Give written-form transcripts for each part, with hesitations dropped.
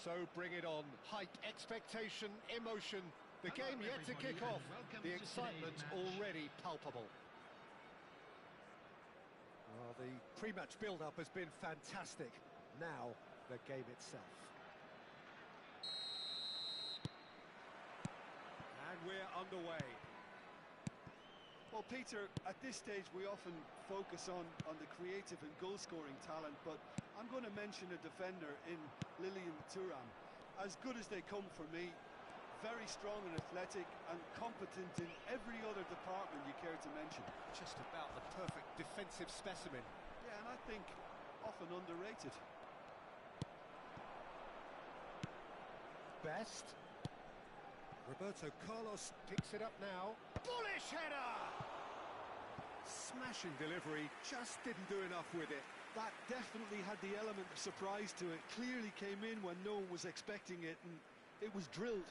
So bring it on. Hype, expectation, emotion. The game yet to kick off. The excitement already palpable. Well, the pre-match build-up has been fantastic. Now, the game itself. And we're underway. Well, Peter, at this stage we often focus on the creative and goal-scoring talent, but I'm going to mention a defender in Lilian Thuram. As good as they come for me, very strong and athletic and competent in every other department you care to mention. Just about the perfect defensive specimen. Yeah, and I think often underrated. Best. Roberto Carlos picks it up now. Bullish header! Smashing delivery, just didn't do enough with it. That definitely had the element of surprise to it. Clearly came in when no one was expecting it, and it was drilled.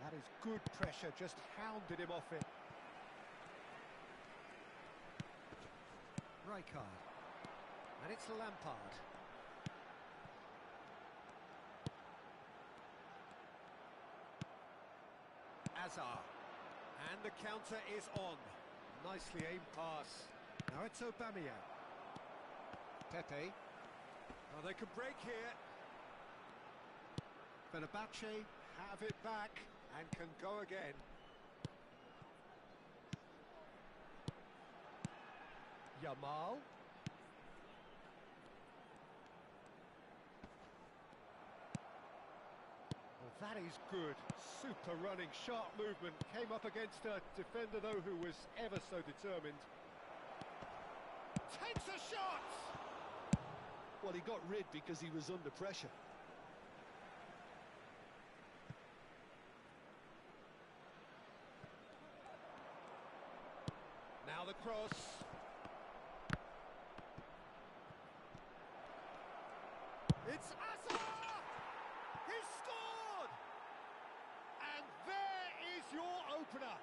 That is good pressure, just hounded him off it. Rijkaard. And it's Lampard. Azar. And the counter is on. Nicely aimed pass. Now it's Aubameyang. Pepe. Oh, they can break here. Fenerbahce have it back and can go again. Yamal. Well, that is good. Super running, sharp movement. Came up against a defender, though, who was ever so determined. Takes a shot! Well, he got rid because he was under pressure. Now the cross. It's Azar! He's scored! And there is your opener.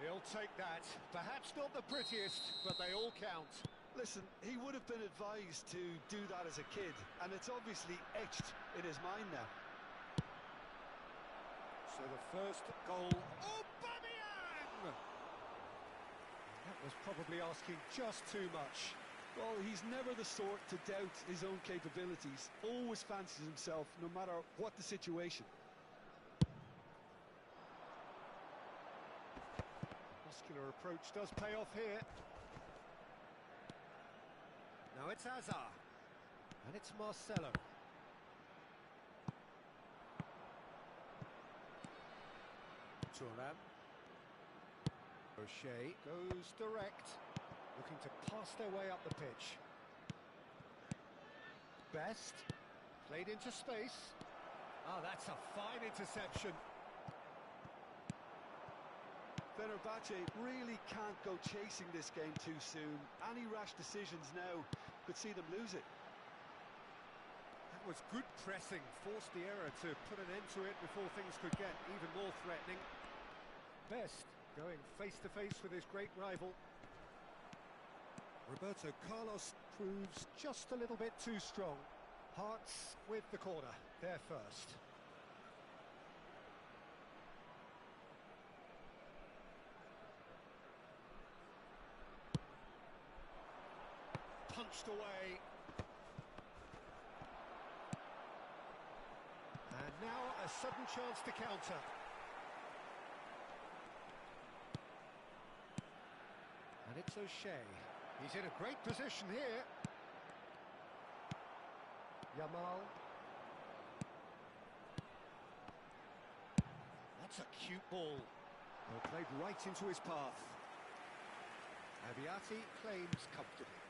He'll take that. Perhaps not the prettiest, but they all count. Listen, he would have been advised to do that as a kid, and it's obviously etched in his mind now. So the first goal... Aubameyang! That was probably asking just too much. Well, he's never the sort to doubt his own capabilities. Always fancies himself, no matter what the situation. Muscular approach does pay off here. Now it's Azar. And it's Marcelo. Thuram. O'Shea goes direct, looking to pass their way up the pitch. Best, played into space. Ah, that's a fine interception. Fenerbahce really can't go chasing this game too soon. Any rash decisions now could see them lose it. That was good pressing, forced the error to put an end to it before things could get even more threatening. Best going face-to-face with his great rival. Roberto Carlos proves just a little bit too strong. Hearts with the corner, they're first. Punched away. And now a sudden chance to counter. And it's O'Shea. He's in a great position here. Yamal. That's a cute ball. Well, played right into his path. Abiati claims comfortably.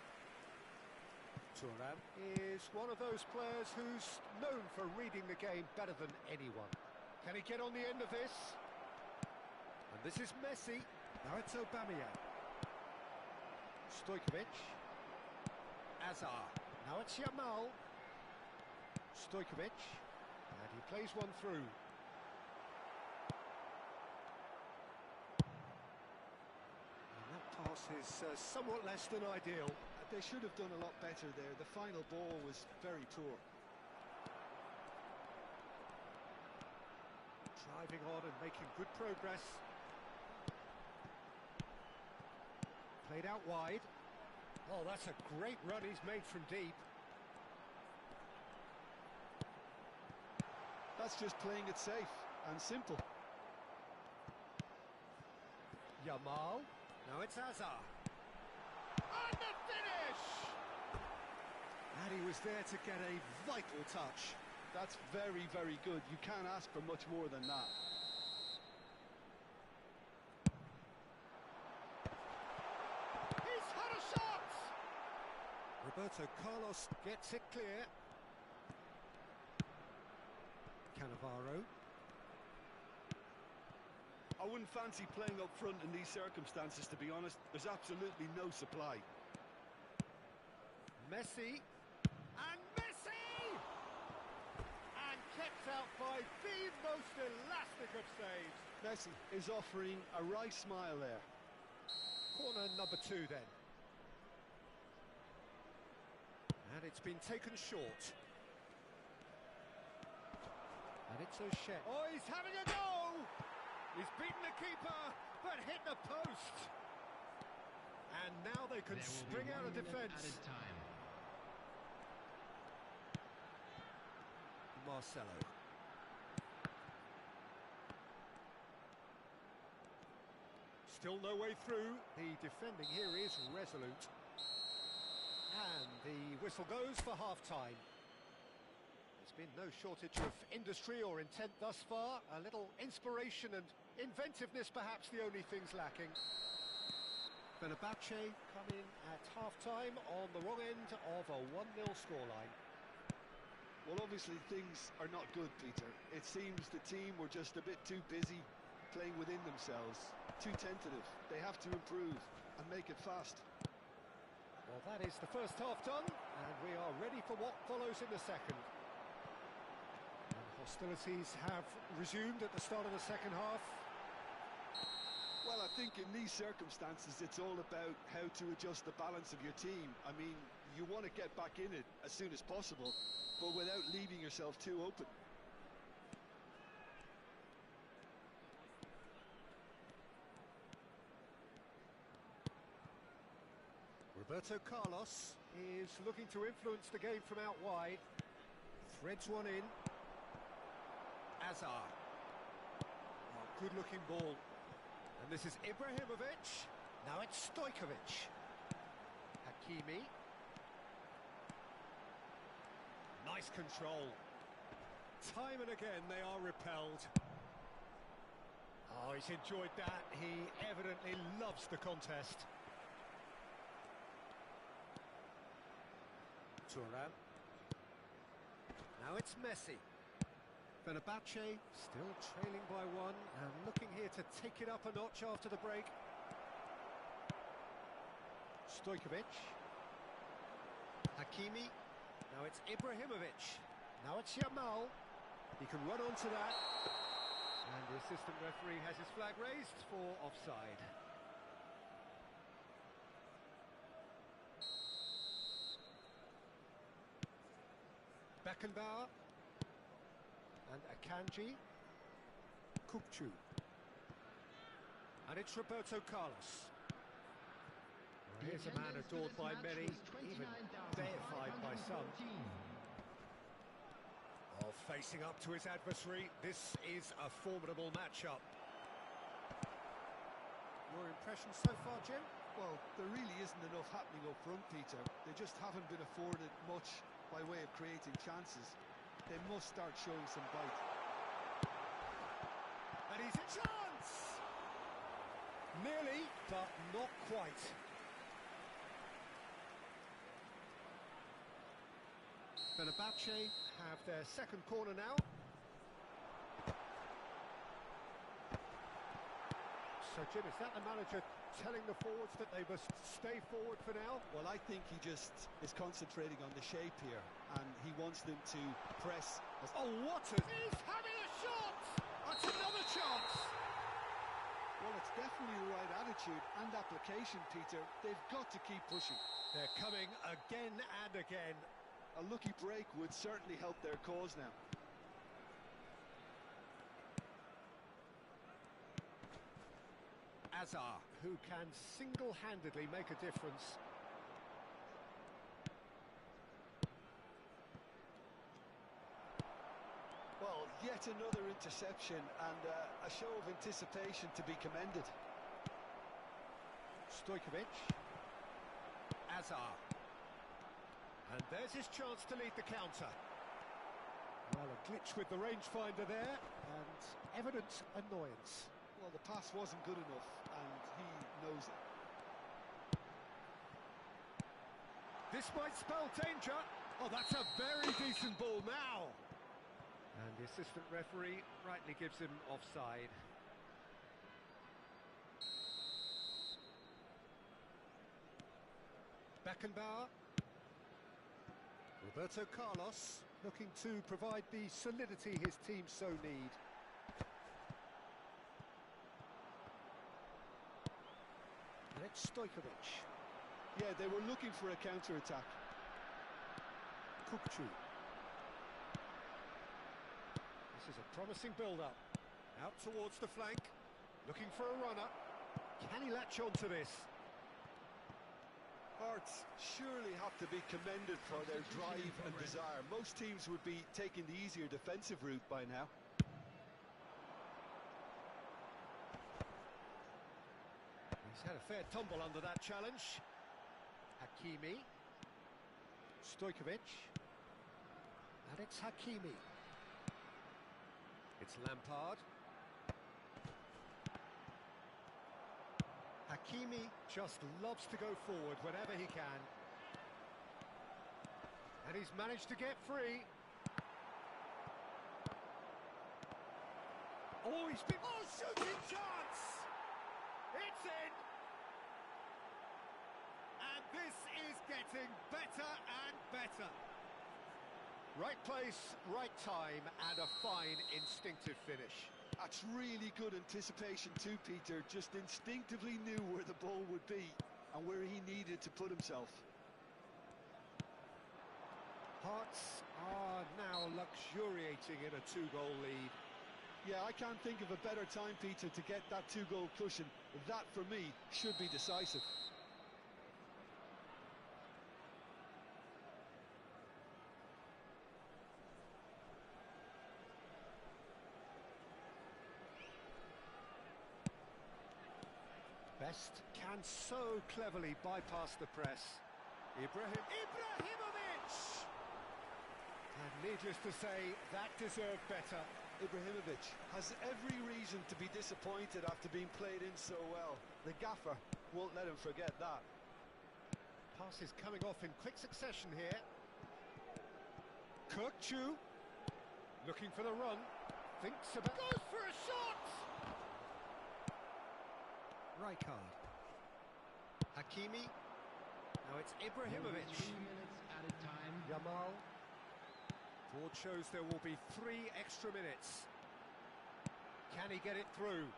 Thuram is one of those players who's known for reading the game better than anyone. Can he get on the end of this? And this is Messi. Now it's Aubameyang. Stojkovic. Azar. Now it's Yamal. Stojkovic. And he plays one through. And that pass is somewhat less than ideal. They should have done a lot better there. The final ball was very poor. Driving on and making good progress. Played out wide. Oh, that's a great run he's made from deep. That's just playing it safe and simple. Yamal. Now it's Hazard. And the finish! And he was there to get a vital touch. That's very, very good. You can't ask for much more than that. He's had a shot! Roberto Carlos gets it clear. Cannavaro. I wouldn't fancy playing up front in these circumstances, to be honest. There's absolutely no supply. Messi. And Messi! And kept out by the most elastic of saves. Messi is offering a wry smile there. Corner number 2 then. And it's been taken short. And it's O'Shea. Oh, he's having a go! He's beaten the keeper, but hit the post. And now they can spring out of defence. Marcelo. Still no way through. The defending here is resolute. And the whistle goes for half-time. There's been no shortage of industry or intent thus far. A little inspiration and inventiveness, perhaps the only things lacking. Fenerbahce come in at half-time on the wrong end of a 1-0 scoreline. Well, obviously things are not good, Peter. It seems the team were just a bit too busy playing within themselves, too tentative. They have to improve and make it fast. Well, that is the first half done, and we are ready for what follows in the second. And hostilities have resumed at the start of the second half. Well, I think in these circumstances it's all about how to adjust the balance of your team. I mean, you want to get back in it as soon as possible, but without leaving yourself too open. Roberto Carlos is looking to influence the game from out wide. Threads one in. Hazard. Oh, good-looking ball. And this is Ibrahimovic. Now it's Stojkovic. Hakimi. Nice control. Time and again they are repelled. Oh, he's enjoyed that. He evidently loves the contest. Thuram. Now it's Messi. Fenerbahce still trailing by 1 and looking here to take it up a notch after the break. Stojkovic. Hakimi. Now it's Ibrahimovic. Now it's Yamal. He can run onto that. And the assistant referee has his flag raised for offside. Beckenbauer. And Akanji. Kukçu. And it's Roberto Carlos. Well, here's a man adored by many, even deified by some. Oh, facing up to his adversary, this is a formidable matchup. Your impressions so far, Jim? Well, there really isn't enough happening up front, Peter. They just haven't been afforded much by way of creating chances. They must start showing some bite. And he's a chance! Nearly, but not quite. Fenerbahce have their second corner now. So, Jim, is that the manager telling the forwards that they must stay forward for now? Well, I think he just is concentrating on the shape here, and he wants them to press. Oh, what a... He's having a shot! That's another chance! Well, it's definitely the right attitude. attitude and application, Peter. They've got to keep pushing. They're coming again and again. A lucky break would certainly help their cause now. Azar, who can single-handedly make a difference. Well, yet another interception and a show of anticipation to be commended. Stojkovic. Azar. And there's his chance to lead the counter. Well, a glitch with the rangefinder there, and evident annoyance. Well, the pass wasn't good enough, and he knows it. This might spell danger. Oh, that's a very decent ball now. And the assistant referee rightly gives him offside. Beckenbauer. Roberto Carlos looking to provide the solidity his team so need. And it's Stojkovic. Yeah, they were looking for a counter-attack. Kukçu. This is a promising build-up. Out towards the flank, looking for a runner. Can he latch on to this? Hearts surely have to be commended for their drive and desire. Most teams would be taking the easier defensive route by now. He's had a fair tumble under that challenge. Hakimi. Stojkovic. And it's Hakimi. It's Lampard. Hakimi just loves to go forward whenever he can. And he's managed to get free. Oh, he's been... Oh, shooting chance! It's in! And this is getting better and better. Right place, right time, and a fine instinctive finish. That's really good anticipation too, Peter. Just instinctively knew where the ball would be and where he needed to put himself. Hearts are now luxuriating in a two-goal lead. Yeah, I can't think of a better time, Peter, to get that two-goal cushion. That, for me, should be decisive. Best can so cleverly bypass the press. Ibrahimovic! And needless to say, that deserved better. Ibrahimovic has every reason to be disappointed after being played in so well. The gaffer won't let him forget that. Pass is coming off in quick succession here. Kukçu, looking for the run, thinks about... Goes for a shot! Rijkaard. Hakimi. Now it's Ibrahimovic. 2 minutes added time. Yamal. Board shows there will be 3 extra minutes. Can he get it through?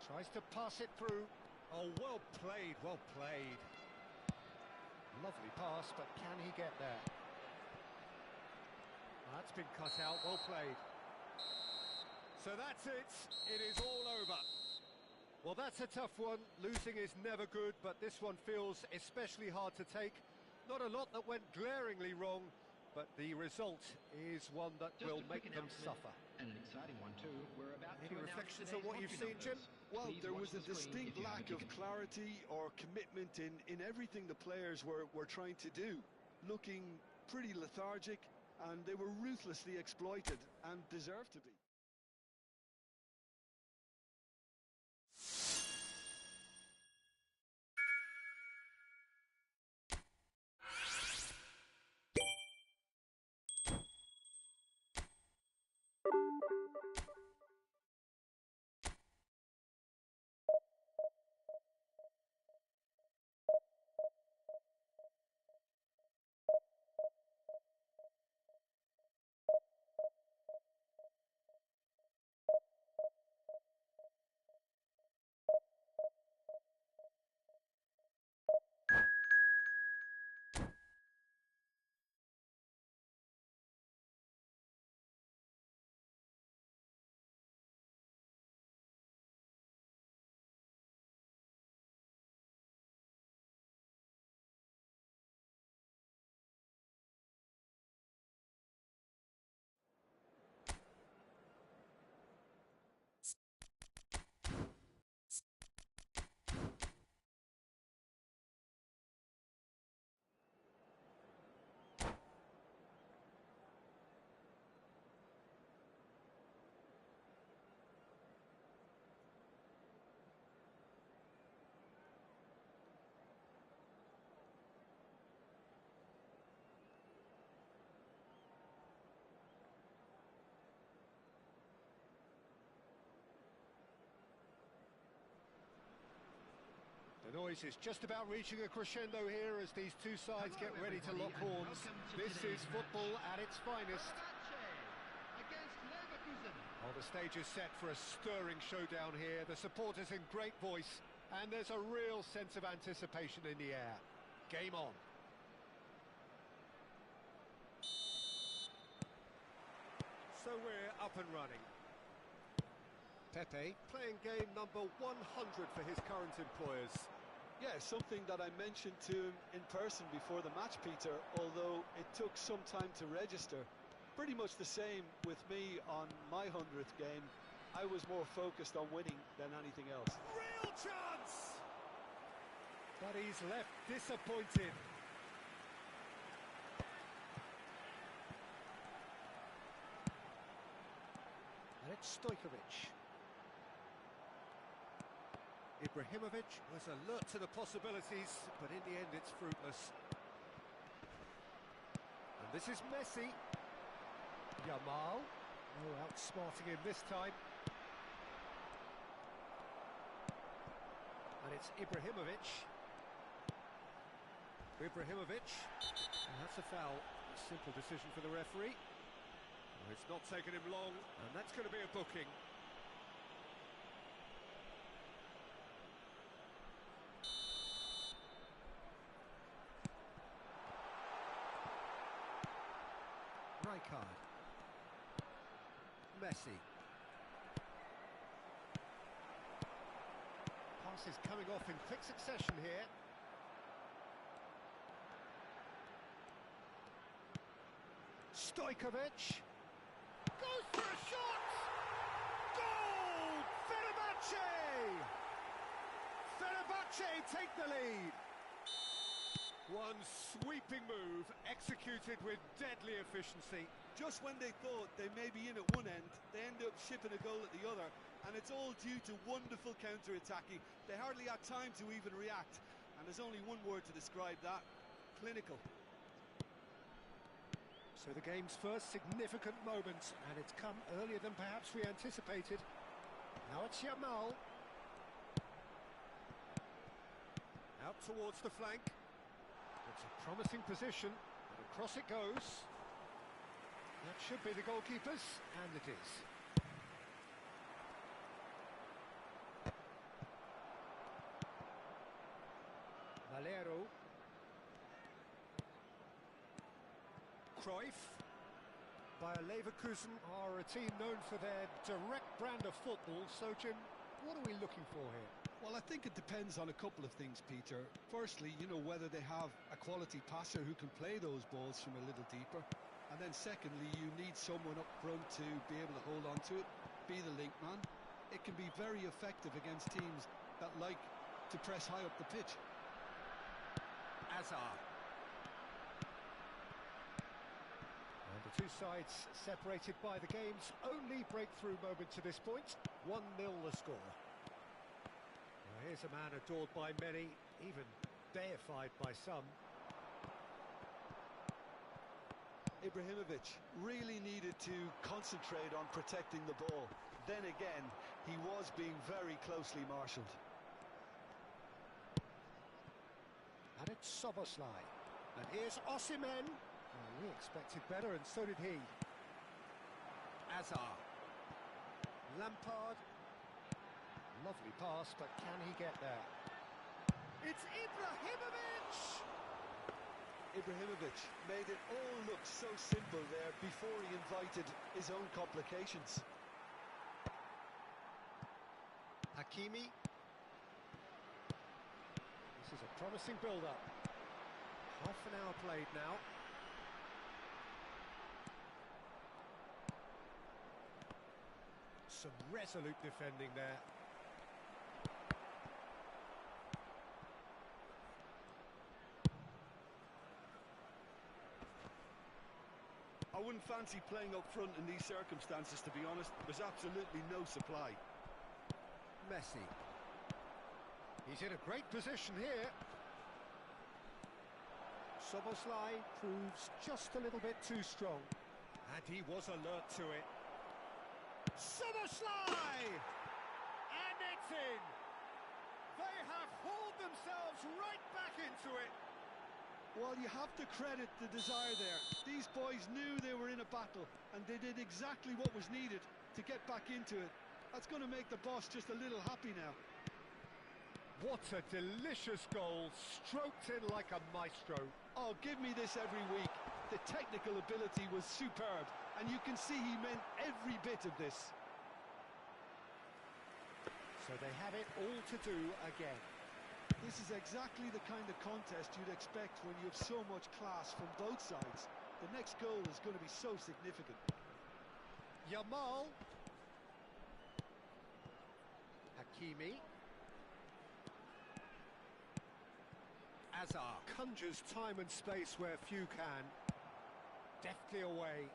Tries to pass it through. Oh, well played, well played. Lovely pass, but can he get there? That's been cut out, well played. So that's it, it is all over. Well, that's a tough one. Losing is never good, but this one feels especially hard to take. Not a lot that went glaringly wrong, but the result is one that will make them suffer. And an exciting one too. We're about Any to announce reflections on today's what you've lottery seen, Jim? numbers. Well, Please there watch was a the screen distinct if you have lack a of ticket. clarity or commitment in everything the players were trying to do. Looking pretty lethargic, and they were ruthlessly exploited and deserved to be. The noise is just about reaching a crescendo here as these two sides get ready to lock horns. This is football at its finest. Against Leverkusen. Well, the stage is set for a stirring showdown here. The supporters in great voice, and there's a real sense of anticipation in the air. Game on. So we're up and running. Pepe playing game number 100 for his current employers. Yeah, something that I mentioned to him in person before the match, Peter, although it took some time to register. Pretty much the same with me on my 100th game. I was more focused on winning than anything else. Real chance! But he's left disappointed. And it's Stojkovic. Ibrahimovic was alert to the possibilities, but in the end it's fruitless. And this is Messi. Yamal. Oh, outsmarting him this time. And it's Ibrahimovic. Ibrahimovic. And that's a foul. A simple decision for the referee. Well, it's not taken him long, and that's going to be a booking. Rijkaard. Messi. Passes coming off in quick succession here. Stojkovic. Goes for a shot! Goal! Fenerbahce! Fenerbahce take the lead. One sweeping move, executed with deadly efficiency. Just when they thought they may be in at one end, they end up shipping a goal at the other, and it's all due to wonderful counter-attacking. They hardly had time to even react, and there's only one word to describe that: clinical. So the game's first significant moment, and it's come earlier than perhaps we anticipated. Now it's Yamal. Out towards the flank. It's a promising position, and across it goes. That should be the goalkeeper's, and it is. Valero. Cruyff. Bayer Leverkusen are a team known for their direct brand of football, so Jim, what are we looking for here? Well, I think it depends on a couple of things, Peter. Firstly, whether they have a quality passer who can play those balls from a little deeper. And then secondly, you need someone up front to be able to hold on to it, be the link man. It can be very effective against teams that like to press high up the pitch. Azar. And the two sides separated by the game's only breakthrough moment to this point. 1-0 the score. Now here's a man adored by many, even deified by some. Ibrahimovic really needed to concentrate on protecting the ball. Then again, he was being very closely marshalled. And it's Szoboszlai. And here's Osimhen. Well, we expected better, and so did he. Azar. Lampard. Lovely pass, but can he get there? It's Ibrahimovic! Ibrahimovic made it all look so simple there before he invited his own complications. Hakimi. This is a promising build-up. Half an hour played now. Some resolute defending there. I wouldn't fancy playing up front in these circumstances, to be honest. There's absolutely no supply. Messi. He's in a great position here. Szoboszlai proves just a little bit too strong. And he was alert to it. Szoboszlai! And it's in! They have hauled themselves right back into it. Well, you have to credit the desire there. These boys knew they were in a battle, and they did exactly what was needed to get back into it. That's going to make the boss just a little happy now. What a delicious goal, stroked in like a maestro. Oh, give me this every week. The technical ability was superb, and you can see he meant every bit of this. So they have it all to do again. This is exactly the kind of contest you'd expect when you have so much class from both sides. The next goal is going to be so significant. Yamal. Hakimi. Azar conjures time and space where few can. Deftly away.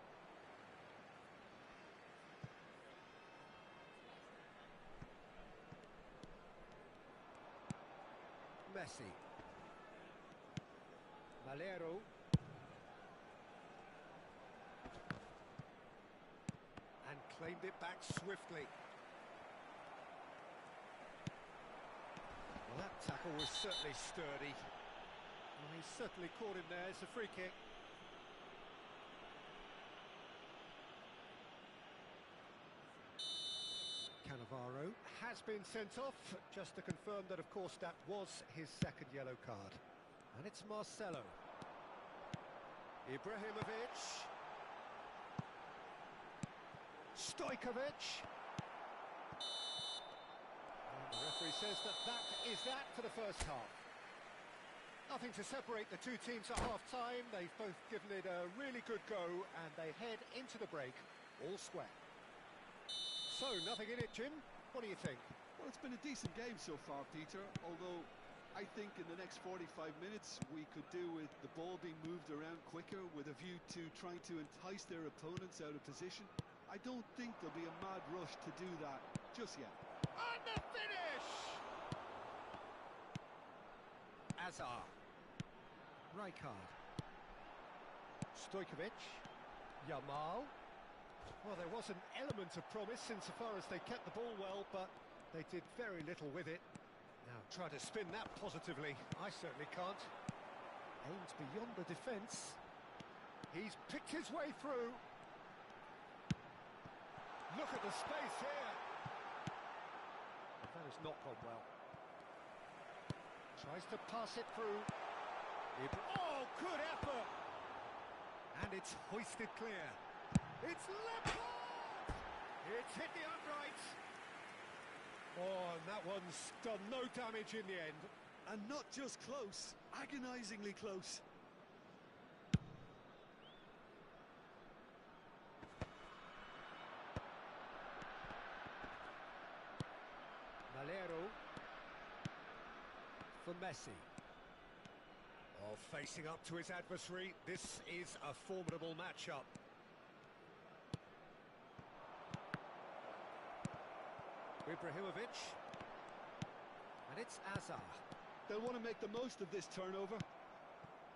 Messi. Valero. And claimed it back swiftly. Well, that tackle was certainly sturdy. Well, he certainly caught him there. It's a free kick. Cannavaro has been sent off, just to confirm that, of course, that was his second yellow card. And it's Marcelo. Ibrahimovic. Stojkovic. And the referee says that is that for the first half. Nothing to separate the two teams at half-time. They've both given it a really good go, and they head into the break all square. So, nothing in it, Jim. What do you think? Well, it's been a decent game so far, Peter, although I think in the next 45 minutes we could do with the ball being moved around quicker with a view to trying to entice their opponents out of position. I don't think there'll be a mad rush to do that just yet. And the finish! Azar. Rijkaard. Stojkovic. Yamal. Well, there was an element of promise insofar as they kept the ball well, but they did very little with it. Now, try to spin that positively. I certainly can't. Aims beyond the defence. He's picked his way through. Look at the space here. That has not gone well. Tries to pass it through. Oh, good effort! And it's hoisted clear. It's Lampard! It's hit the upright. Oh, and that one's done no damage in the end. And not just close, agonisingly close. Valero for Messi. Oh, facing up to his adversary, this is a formidable matchup. Ibrahimovic. And it's Azar. They'll want to make the most of this turnover.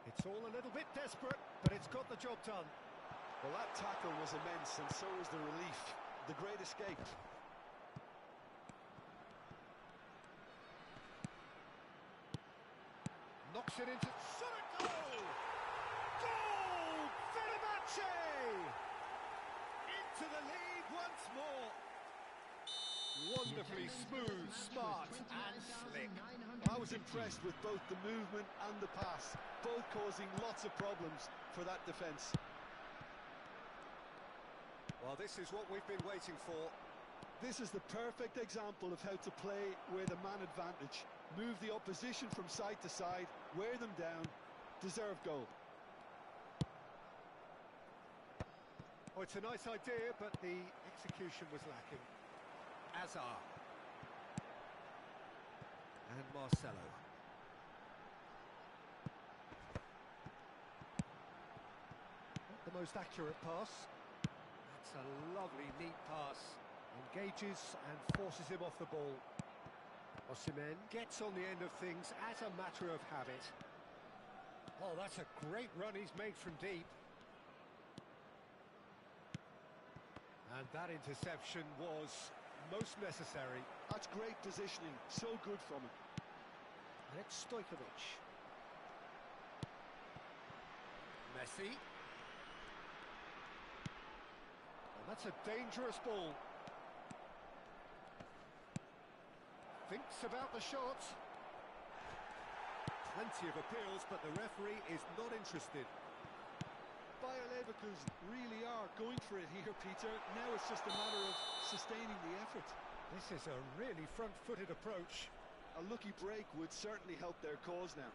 It's all a little bit desperate, but it's got the job done. Well, that tackle was immense, and so was the relief. The great escape. Knocks it into... Shot it! Goal! Goal! Fenerbahce! Into the lead once more. Wonderfully smooth, smart and slick. I was impressed with both the movement and the pass, both causing lots of problems for that defence. Well, this is what we've been waiting for. This is the perfect example of how to play with a man advantage. Move the opposition from side to side, wear them down, deserve goal. Oh, it's a nice idea, but the execution was lacking. Azar. And Marcelo. Not the most accurate pass. That's a lovely, neat pass. Engages and forces him off the ball. Osimhen gets on the end of things as a matter of habit. Oh, that's a great run he's made from deep. And that interception was most necessary. That's great positioning, so good from him. And it's Stojkovic. Messi. And that's a dangerous ball. Thinks about the shot. Plenty of appeals, but the referee is not interested. Bayer Leverkusen really are going for it here, Peter. Now it's just a matter of sustaining the effort. This is a really front-footed approach. A lucky break would certainly help their cause now.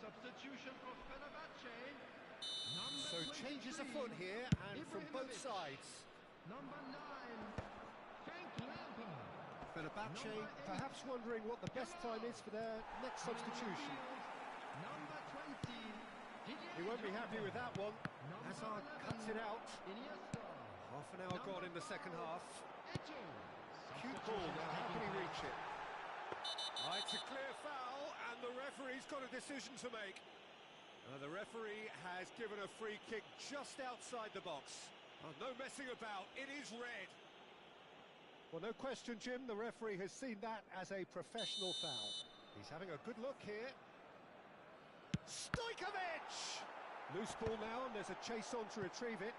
Substitution for Fenerbahce. Number So changes 23, afoot here, and from both Ibrahimovic. sides. Number 9, Frank Lampard. Fenerbahce Number 8, perhaps wondering what the best time is for their next substitution. Number 20, Didier He won't be happy with that one. Number Hazard 11, cuts it out. Iniesta. Half an hour gone in the second half. Eto'o. Cute ball, now how can he Substitution reach it? It's a clear foul, and the referee's got a decision to make. The referee has given a free kick just outside the box. No messing about, it is red. Well, no question, Jim, the referee has seen that as a professional foul. He's having a good look here. Stojkovic! Loose ball now, and there's a chase on to retrieve it.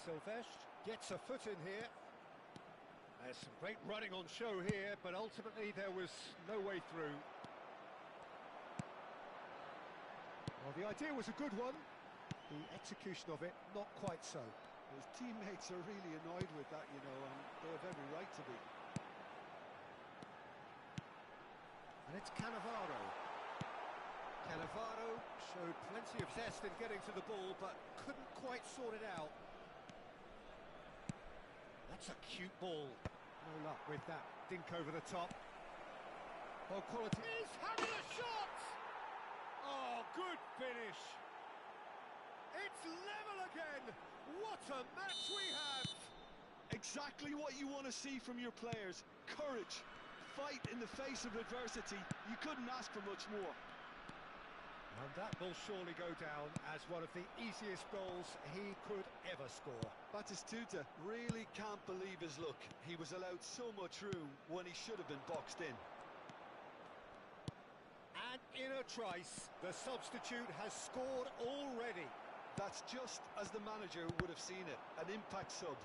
Silvestre gets a foot in here. There's some great running on show here, but ultimately there was no way through. Well, the idea was a good one. The execution of it, not quite so. His teammates are really annoyed with that, you know, and they have every right to be. And it's Cannavaro. Cannavaro showed plenty of zest in getting to the ball, but couldn't quite sort it out. That's a cute ball. No luck with that dink over the top. Ball quality. He's having a shot! Oh, good finish. It's level again. What a match we have. Exactly what you want to see from your players. Courage. Fight in the face of adversity. You couldn't ask for much more. And that will surely go down as one of the easiest goals he could ever score. Batistuta really can't believe his luck. He was allowed so much room when he should have been boxed in. And in a trice, the substitute has scored already. That's just as the manager would have seen it. An impact sub.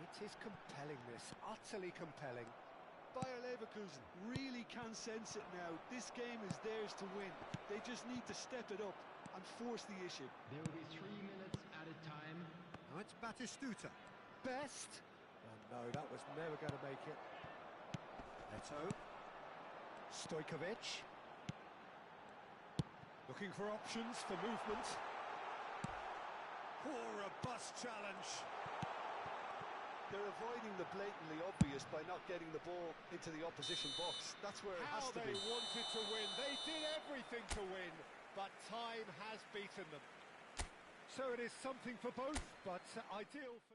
It is compelling, this, utterly compelling. Bayer Leverkusen really can sense it now. This game is theirs to win. They just need to step it up and force the issue. There will be 3 minutes added time. Now it's Batistuta. Best. Oh no, that was never going to make it. Eto'o. Stojkovic. Looking for options for movement. Oh, robust challenge. They're avoiding the blatantly obvious by not getting the ball into the opposition box. That's where it has to be. How they wanted to win. They did everything to win, but time has beaten them. So it is something for both, but ideal for...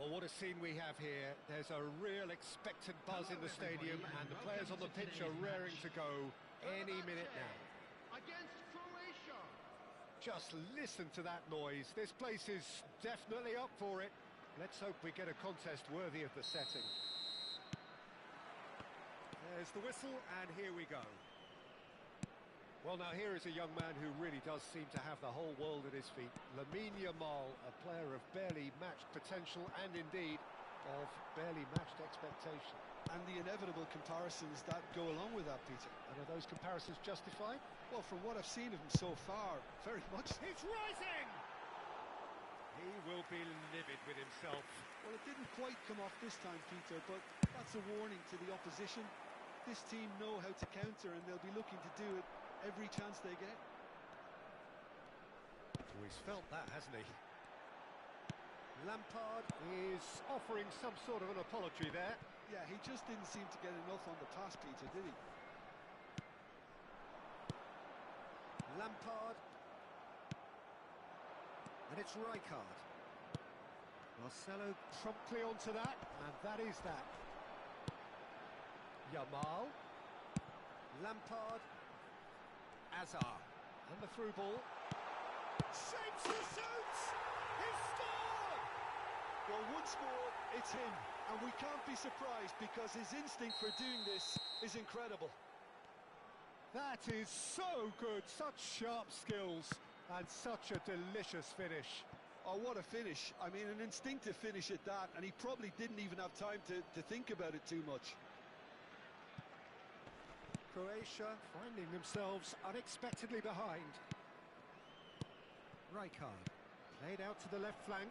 Well, what a scene we have here. There's a real expectant buzz in the stadium, and the players on the pitch are raring to go any minute now. Against Croatia. Just listen to that noise. This place is definitely up for it. Let's hope we get a contest worthy of the setting. There's the whistle, and here we go. Well, now here is a young man who really does seem to have the whole world at his feet. Lamine Yamal, a player of barely matched potential and indeed of barely matched expectation. And the inevitable comparisons that go along with that, Peter. And are those comparisons justified? Well, from what I've seen of him so far, very much. He's rising! He will be livid with himself. Well, it didn't quite come off this time, Peter, but that's a warning to the opposition. This team know how to counter, and they'll be looking to do it every chance they get. Oh, he's felt that, hasn't he? Lampard is offering some sort of an apology there. Yeah, he just didn't seem to get enough on the pass, Peter, did he? Lampard. And it's Rijkaard. Marcelo promptly onto that, and that is that. Yamal. Lampard. Azar. And the through ball. Shapes the shoots! He's scored! Well, once more, it's him. And we can't be surprised because his instinct for doing this is incredible. That is so good. Such sharp skills and such a delicious finish. Oh, what a finish. I mean, an instinctive finish at that, and he probably didn't even have time to think about it too much. Croatia finding themselves unexpectedly behind. Rijkaard played out to the left flank.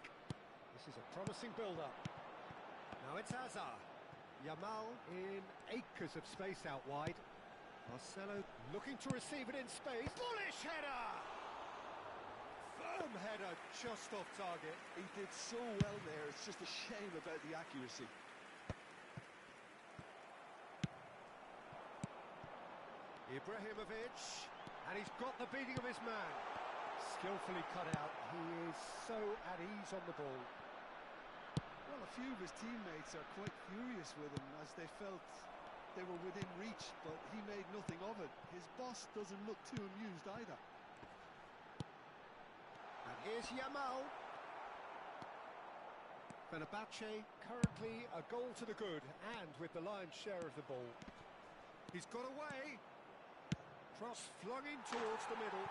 This is a promising build-up. Now it's Azar. Yamal in acres of space out wide. Marcelo looking to receive it in space. Bullish header! Firm header just off target. He did so well there, it's just a shame about the accuracy. Ibrahimovic, and he's got the beating of his man. Skillfully cut out, he is so at ease on the ball. Well, a few of his teammates are quite furious with him as they felt they were within reach, but he made nothing of it. His boss doesn't look too amused either. And here's Yamal. Fenerbahce currently a goal to the good, and with the lion's share of the ball. He's got away. Cross flung in towards the middle.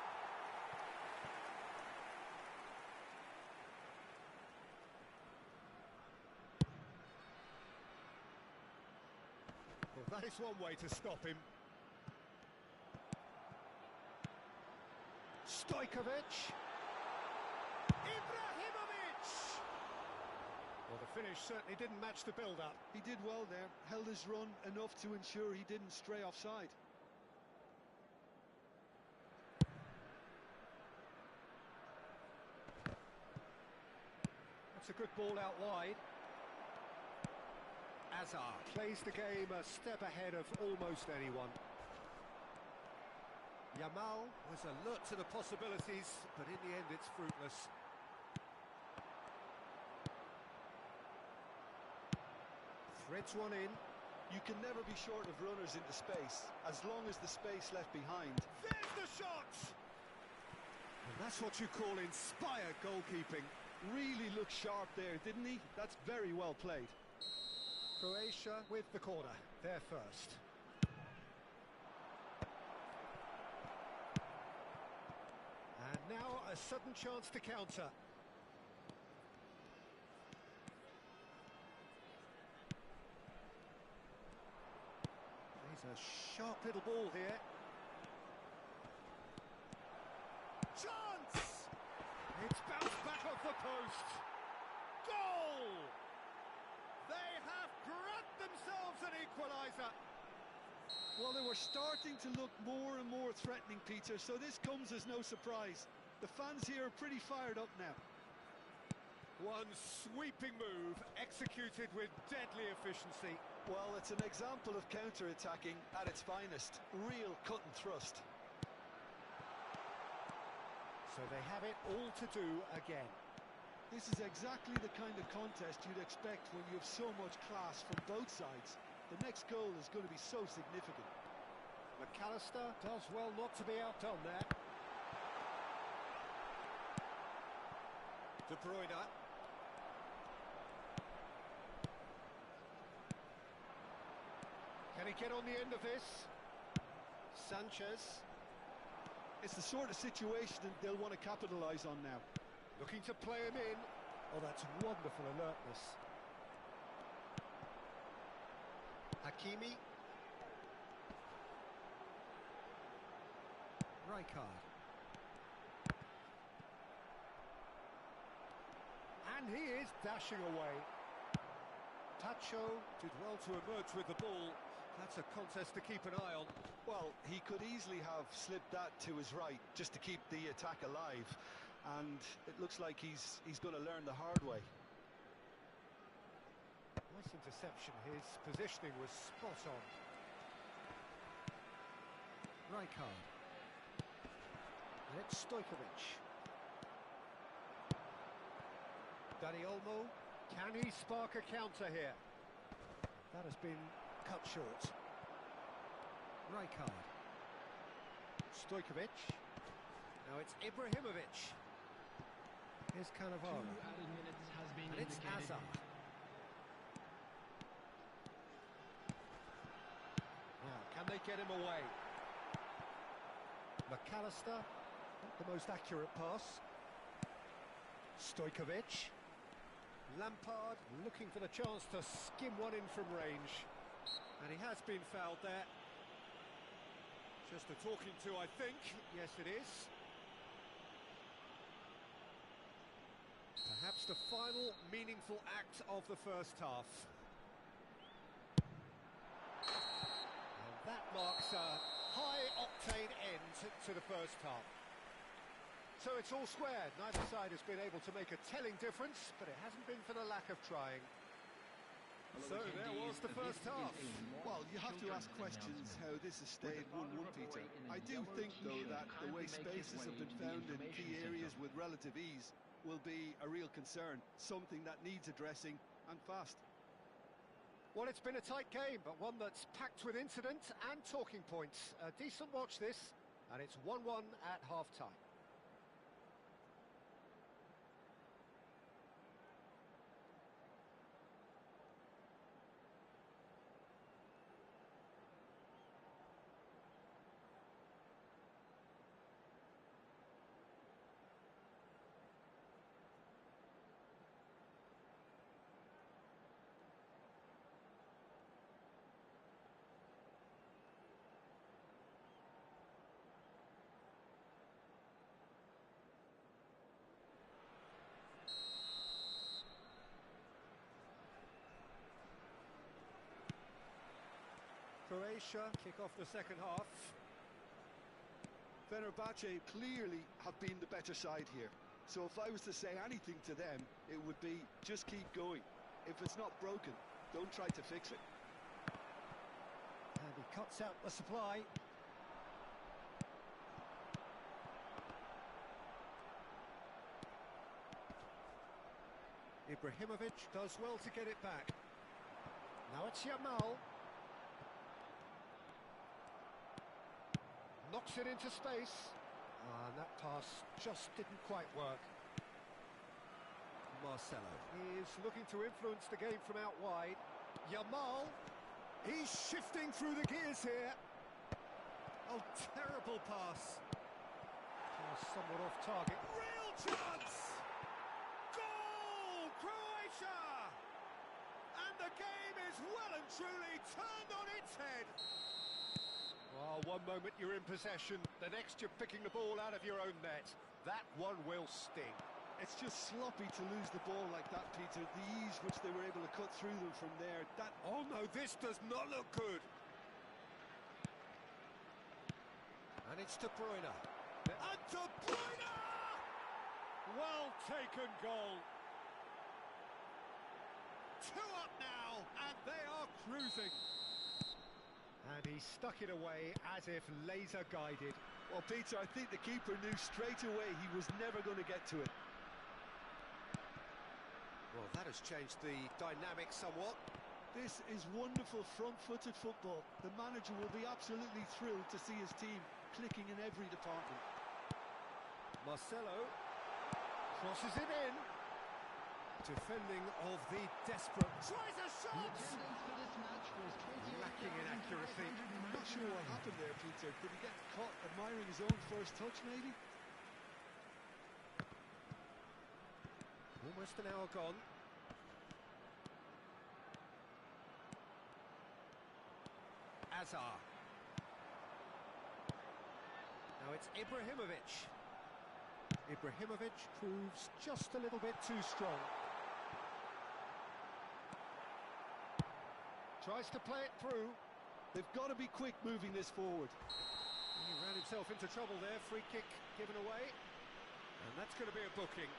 Well, that is one way to stop him. Stojkovic. Ibrahimovic! Well, the finish certainly didn't match the build-up. He did well there, held his run enough to ensure he didn't stray offside. That's a good ball out wide. Azar plays the game a step ahead of almost anyone. Yamal was alert to the possibilities, but in the end it's fruitless. Threads one in. You can never be short of runners into space, as long as the space left behind. There's the shot! And that's what you call inspired goalkeeping. Really looked sharp there, didn't he? That's very well played. Croatia with the corner, they're first. And now a sudden chance to counter. There's a sharp little ball here. Chance! It's bounced back off the post. Goal! They have grabbed themselves an equaliser. Well, they were starting to look more and more threatening, Peter, so this comes as no surprise. The fans here are pretty fired up now. One sweeping move, executed with deadly efficiency. Well, it's an example of counter-attacking at its finest. Real cut and thrust. So they have it all to do again. This is exactly the kind of contest you'd expect when you have so much class from both sides. The next goal is going to be so significant. McAllister does well not to be outdone there. De Bruyne. Can he get on the end of this? Sanchez. It's the sort of situation that they'll want to capitalise on now. Looking to play him in. Oh, that's wonderful alertness. Hakimi. Rijkaard. And he is dashing away. Tacho did well to emerge with the ball. That's a contest to keep an eye on. Well, he could easily have slipped that to his right just to keep the attack alive. And it looks like he's going to learn the hard way. Nice interception. His positioning was spot on. Rijkaard. And it's Stojkovic. Dani Olmo. Can he spark a counter here? That has been cut short. Rijkaard. Stojkovic. Now it's Ibrahimovic. Here's Cannavaro. 2 added minutes has been And it's indicated. Hazard. Now, can they get him away? McAllister, not the most accurate pass. Stojkovic. Lampard looking for the chance to skim one in from range. And he has been fouled there. Just a talking to, I think. Yes, it is. Perhaps the final meaningful act of the first half. And that marks a high-octane end to the first half. So it's all square. Neither side has been able to make a telling difference, but it hasn't been for the lack of trying. So there was the first half. Well, you have to ask questions how this has stayed 1-1, Peter. I do think, though, that the way spaces have been found in key areas with relative ease will be a real concern, something that needs addressing, and fast. Well, it's been a tight game, but one that's packed with incident and talking points. A decent watch this, and it's 1-1 at half-time. Croatia kick off the second half. Fenerbahce clearly have been the better side here. So if I was to say anything to them, it would be just keep going. If it's not broken, don't try to fix it. And he cuts out the supply. Ibrahimovic does well to get it back. Now it's Yamal. Knocks it into space. And that pass just didn't quite work. Marcelo is looking to influence the game from out wide. Yamal. He's shifting through the gears here. Oh, terrible pass. Somewhat off target. Real chance! Goal! Croatia! And the game is well and truly turned on its head. Well, one moment you're in possession, the next you're picking the ball out of your own net. That one will sting. It's just sloppy to lose the ball like that, Peter. The ease which they were able to cut through them from there. That. Oh no, this does not look good. And it's De Bruyne. And De Bruyne! Well taken goal. 2 up now, and they are cruising. And he stuck it away as if laser guided. Well, Peter, I think the keeper knew straight away he was never going to get to it. has changed the dynamic somewhat. This is wonderful front-footed football. The manager will be absolutely thrilled to see his team clicking in every department. Marcelo crosses it in. Defending of the desperate. Tries a shot! Attendance for this match was Lacking in accuracy. I'm not sure what happened there, Peter. Did he get caught admiring his own first touch, maybe? Almost an hour gone. Azar. Now it's Ibrahimovic. Ibrahimovic proves just a little bit too strong. Tries to play it through. They've got to be quick moving this forward. He ran himself into trouble there. Free kick given away. And that's going to be a booking.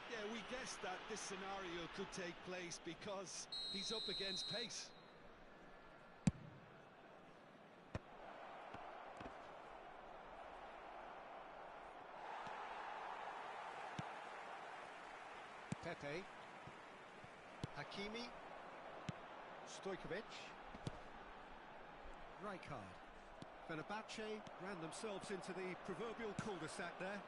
Yeah, we guessed that this scenario could take place because he's up against pace. Pepe. Hakimi. Stojkovic. Rijkaard. Fenerbahce ran themselves into the proverbial cul-de-sac there.